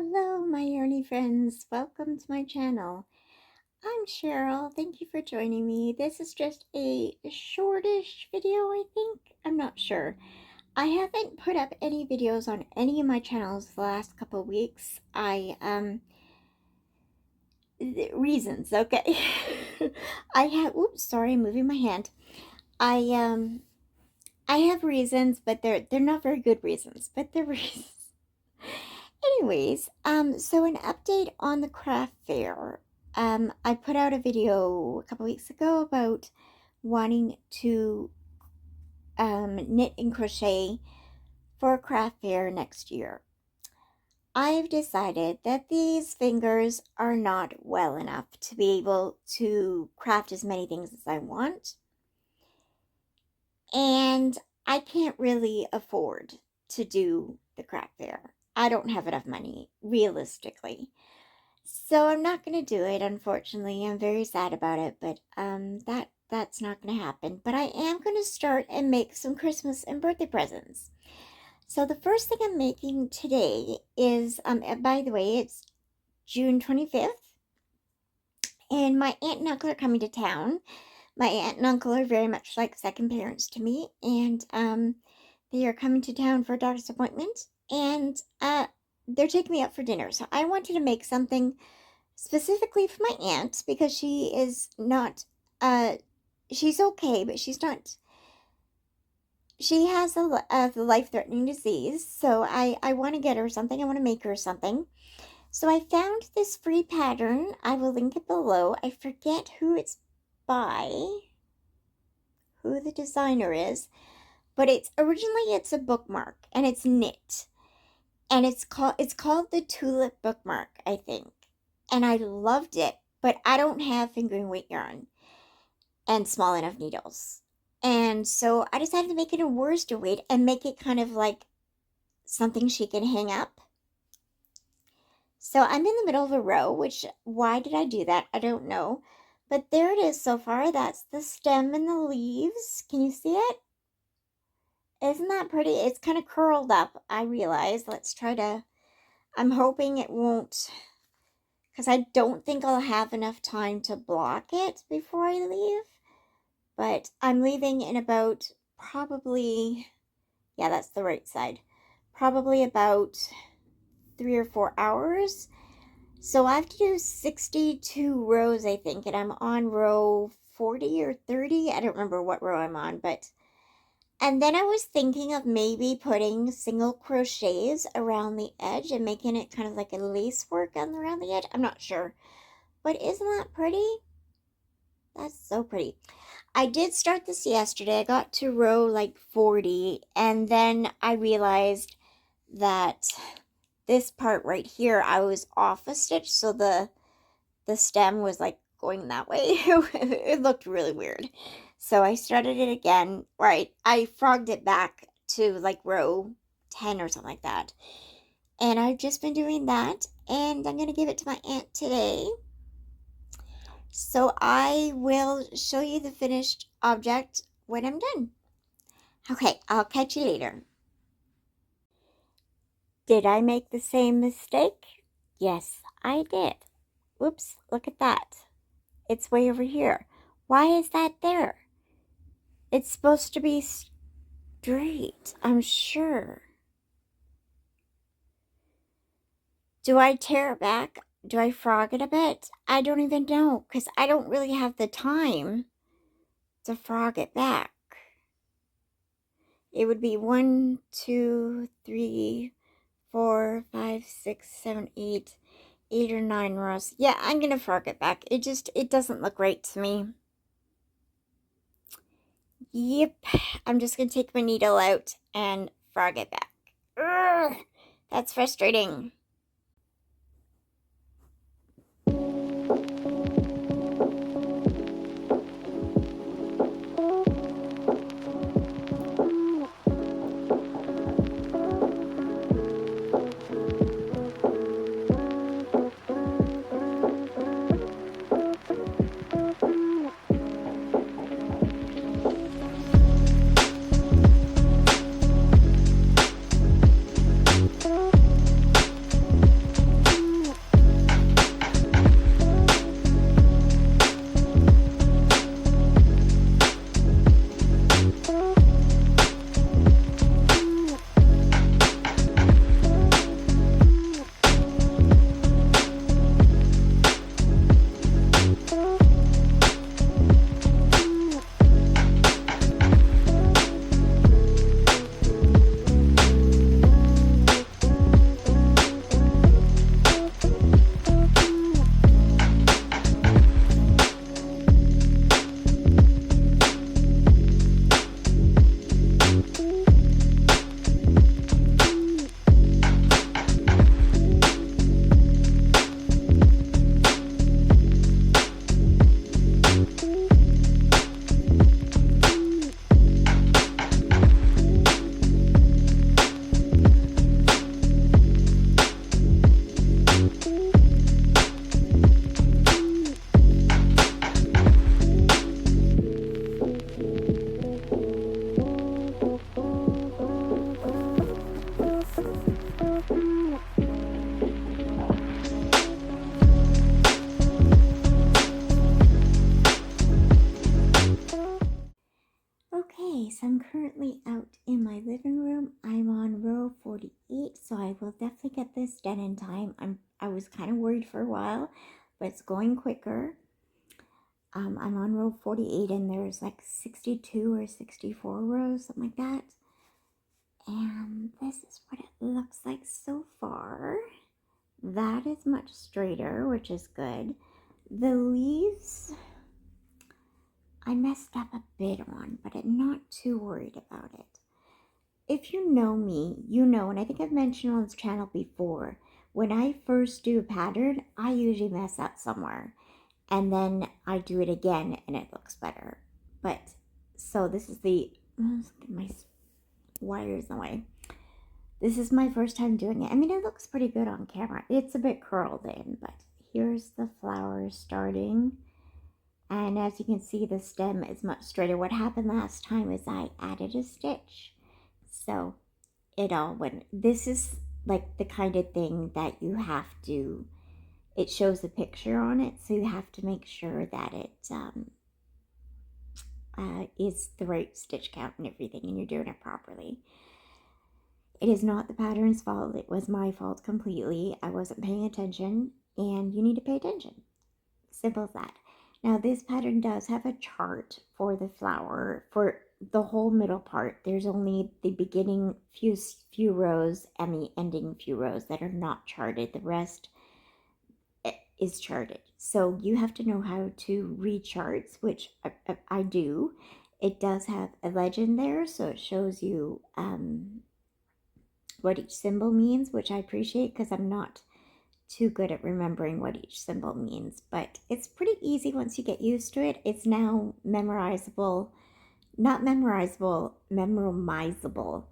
Hello, my yearly friends. Welcome to my channel. I'm Cheryl. Thank you for joining me. This is just a shortish video, I think. I'm not sure. I haven't put up any videos on any of my channels the last couple of weeks. Reasons, okay. Oops, sorry, I'm moving my hand. I have reasons, but they're not very good reasons, but they're reasons. Anyways, so an update on the craft fair. I put out a video a couple weeks ago about wanting to knit and crochet for a craft fair next year. I've decided that these fingers are not well enough to be able to craft as many things as I want. And I can't really afford to do the craft fair. I don't have enough money, realistically. So I'm not going to do it, unfortunately. I'm very sad about it, but that's not going to happen. But I am going to start and make some Christmas and birthday presents. So the first thing I'm making today is, by the way, it's June 25th. And my aunt and uncle are coming to town. My aunt and uncle are very much like second parents to me. And they are coming to town for a doctor's appointment. And they're taking me out for dinner. So I wanted to make something specifically for my aunt because she is not, she's okay, but she's not, she has a life-threatening disease. So I want to get her something. I want to make her something. So I found this free pattern. I will link it below. I forget who it's by, who the designer is, but it's a bookmark and it's knit. And it's called the Tulip bookmark, I think. And I loved it, but I don't have fingering weight yarn and small enough needles. And so I decided to make it a worsted weight and make it kind of like something she can hang up. So I'm in the middle of a row, which, why did I do that? I don't know. But there it is so far. That's the stem and the leaves. Can you see it? Isn't that pretty? It's kind of curled up, I realize. Let's try to, I'm hoping it won't, because I don't think I'll have enough time to block it before I leave. But I'm leaving in about probably, yeah, that's the right side. Probably about 3 or 4 hours. So I have to do 62 rows, I think. And I'm on row 40 or 30. I don't remember what row I'm on, but... And then I was thinking of maybe putting single crochets around the edge and making it kind of like a lace work around the edge. I'm not sure. But isn't that pretty? That's so pretty. I did start this yesterday. I got to row like 40. And then I realized that this part right here, I was off a stitch. So the stem was like going that way. It looked really weird. So I started it again, right? I frogged it back to like row 10 or something like that. And I've just been doing that. And I'm going to give it to my aunt today. So I will show you the finished object when I'm done. Okay, I'll catch you later. Did I make the same mistake? Yes, I did. Whoops, look at that. It's way over here. Why is that there? It's supposed to be straight, I'm sure. Do I tear it back? Do I frog it a bit? I don't even know, because I don't really have the time to frog it back. It would be 1, 2, 3, 4, 5, 6, 7, 8 or 9 rows. Yeah, I'm going to frog it back. It doesn't look right to me. Yep, I'm just going to take my needle out and frog it back. Urgh, that's frustrating. Okay, so I'm currently out in my living room. I'm on row 48, so I will definitely get this done in time. I was kind of worried for a while, but it's going quicker. I'm on row 48 and there's like 62 or 64 rows, something like that. And this is what it looks like so far. That is much straighter, which is good. The leaves, I messed up a bit on, but I'm not too worried about it. If you know me, you know, and I think I've mentioned on this channel before, when I first do a pattern, I usually mess up somewhere. And then I do it again and it looks better. But, so this is my wires in the way. This is my first time doing it. I mean, it looks pretty good on camera. It's a bit curled in, but here's the flower starting. And as you can see, the stem is much straighter. What happened last time is I added a stitch. So it all went. This is like the kind of thing that you have to, it shows a picture on it, so you have to make sure that it is the right stitch count and everything, and you're doing it properly. It is not the pattern's fault. It was my fault completely. I wasn't paying attention, and you need to pay attention. Simple as that. Now, this pattern does have a chart for the flower. For the whole middle part, there's only the beginning few rows and the ending few rows that are not charted. The rest is charted. So you have to know how to read charts, which I do. It does have a legend there, so it shows you what each symbol means, which I appreciate because I'm not too good at remembering what each symbol means, but it's pretty easy once you get used to it. It's now memorizable, not memorizable, memorizable,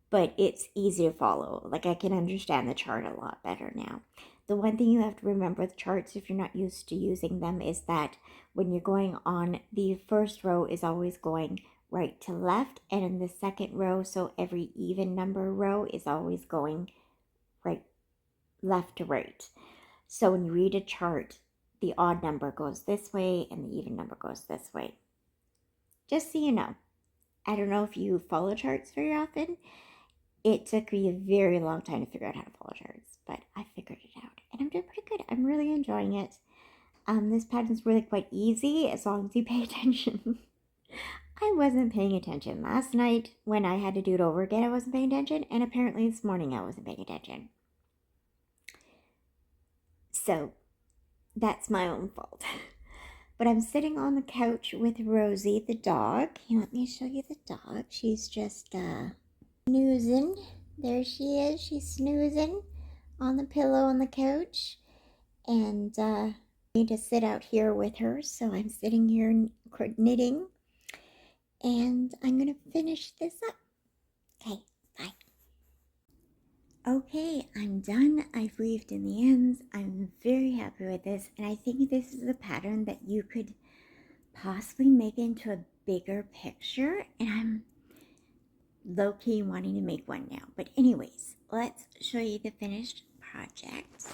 but it's easy to follow. Like, I can understand the chart a lot better now. The one thing you have to remember with charts, if you're not used to using them, is that when you're going on, the first row is always going right to left, and in the second row, so every even number row is always going right, left to right. So when you read a chart, the odd number goes this way and the even number goes this way. Just so you know. I don't know if you follow charts very often. It took me a very long time to figure out how to follow charts, but I figured it out, and I'm doing pretty good. I'm really enjoying it. This pattern's really quite easy as long as you pay attention. I wasn't paying attention last night when I had to do it over again. I wasn't paying attention, and apparently this morning I wasn't paying attention. So that's my own fault. But I'm sitting on the couch with Rosie, the dog. Here, let me show you the dog. She's just snoozing. There she is. She's snoozing on the pillow on the couch. And I need to sit out here with her. So I'm sitting here knitting. And I'm going to finish this up. Okay, bye. Okay, I'm done. I've weaved in the ends. I'm very happy with this, and I think this is a pattern that you could possibly make into a bigger picture, and I'm low-key wanting to make one now. But anyways, let's show you the finished project.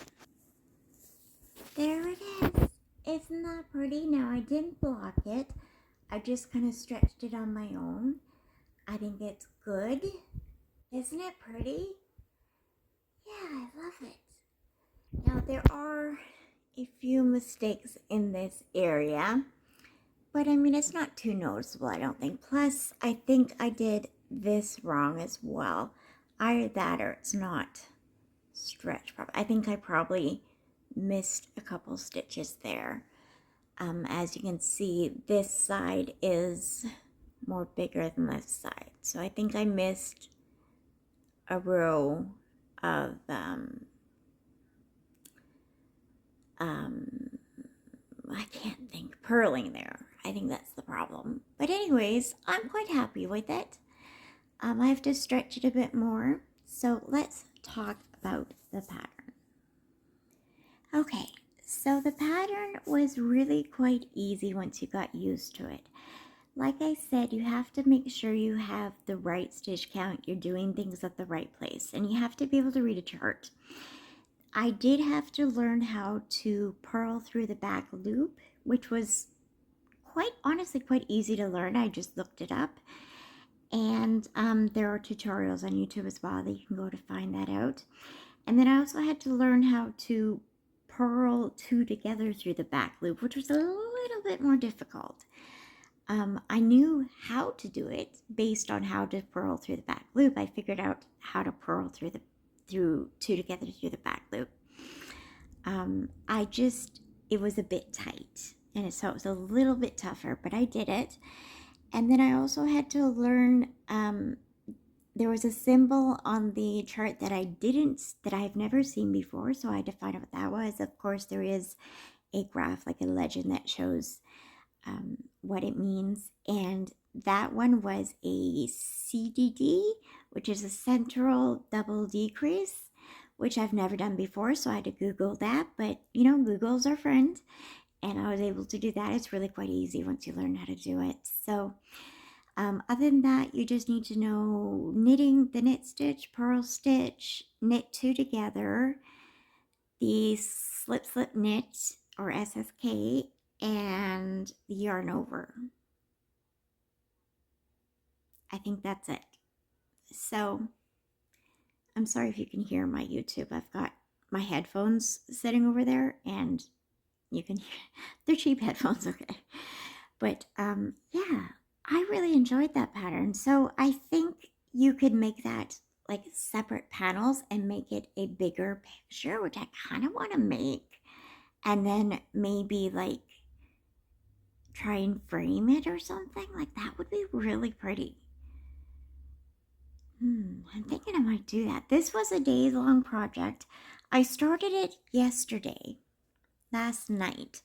There it is. Isn't that pretty? Now, I didn't block it. I just kind of stretched it on my own. I think it's good. Isn't it pretty? Yeah, I love it. Now, there are a few mistakes in this area, but I mean, it's not too noticeable, I don't think. Plus, I think I did this wrong as well. Either that or it's not stretched properly. I think I probably missed a couple stitches there. As you can see, this side is more bigger than this side. So I think I missed a row of I can't think, purling there. I think that's the problem. But anyways, I'm quite happy with it. I have to stretch it a bit more. So let's talk about the pattern. Okay, so the pattern was really quite easy once you got used to it. like I said, you have to make sure you have the right stitch count, you're doing things at the right place, and you have to be able to read a chart. I did have to learn how to purl through the back loop, which was quite honestly quite easy to learn. I just looked it up, and there are tutorials on YouTube as well that you can go to find that out. And then I also had to learn how to purl two together through the back loop, which was a little bit more difficult. I knew how to do it based on how to purl through the back loop. I figured out how to purl through two together through the back loop. It was a bit tight, and so it was a little bit tougher, but I did it. And then I also had to learn, there was a symbol on the chart that I've never seen before, so I had to find out what that was. Of course, there is a graph, like a legend that shows what it means, and that one was a CDD, which is a central double decrease, which I've never done before, so I had to Google that. But you know, Google's our friend, and I was able to do that. It's really quite easy once you learn how to do it. So other than that, you just need to know knitting, the knit stitch, purl stitch, knit two together, the slip slip knit or SSK, and the yarn over. I think that's it. So I'm sorry if you can hear my YouTube. I've got my headphones sitting over there, and you can hear they're cheap headphones, okay? But yeah, I really enjoyed that pattern. So I think you could make that like separate panels and make it a bigger picture, which I kind of want to make, and then maybe like try and frame it or something. Like that would be really pretty. I'm thinking I might do that. This was a day-long project. I started it yesterday, last night,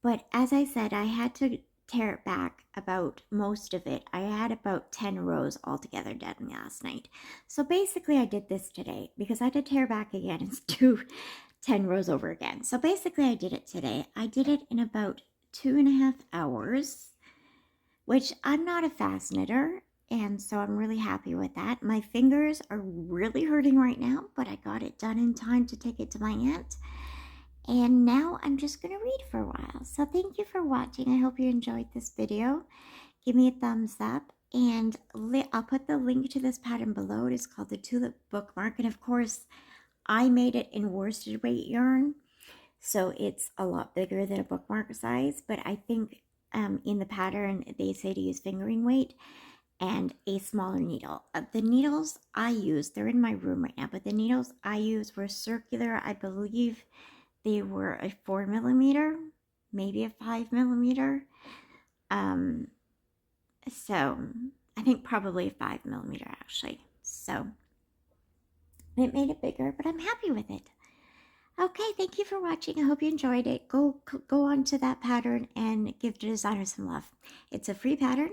but as I said, I had to tear it back about most of it. I had about 10 rows altogether done last night. So basically I did this today because I had to tear back again and do 10 rows over again. So basically I did it today. I did it in about 2.5 hours, which I'm not a fast knitter, and so I'm really happy with that. My fingers are really hurting right now, but I got it done in time to take it to my aunt. And now I'm just going to read for a while. So thank you for watching. I hope you enjoyed this video. Give me a thumbs up, and I'll put the link to this pattern below. It is called the Tulip Bookmark, and of course I made it in worsted weight yarn, so it's a lot bigger than a bookmark size, but I think in the pattern they say to use fingering weight and a smaller needle. The needles I used, they're in my room right now, but the needles I used were circular. I believe they were a 4mm, maybe a 5mm. So I think probably a 5mm actually. So it made it bigger, but I'm happy with it. Okay, thank you for watching. I hope you enjoyed it. Go on to that pattern and give the designer some love. It's a free pattern,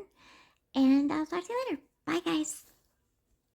and I'll talk to you later. Bye, guys.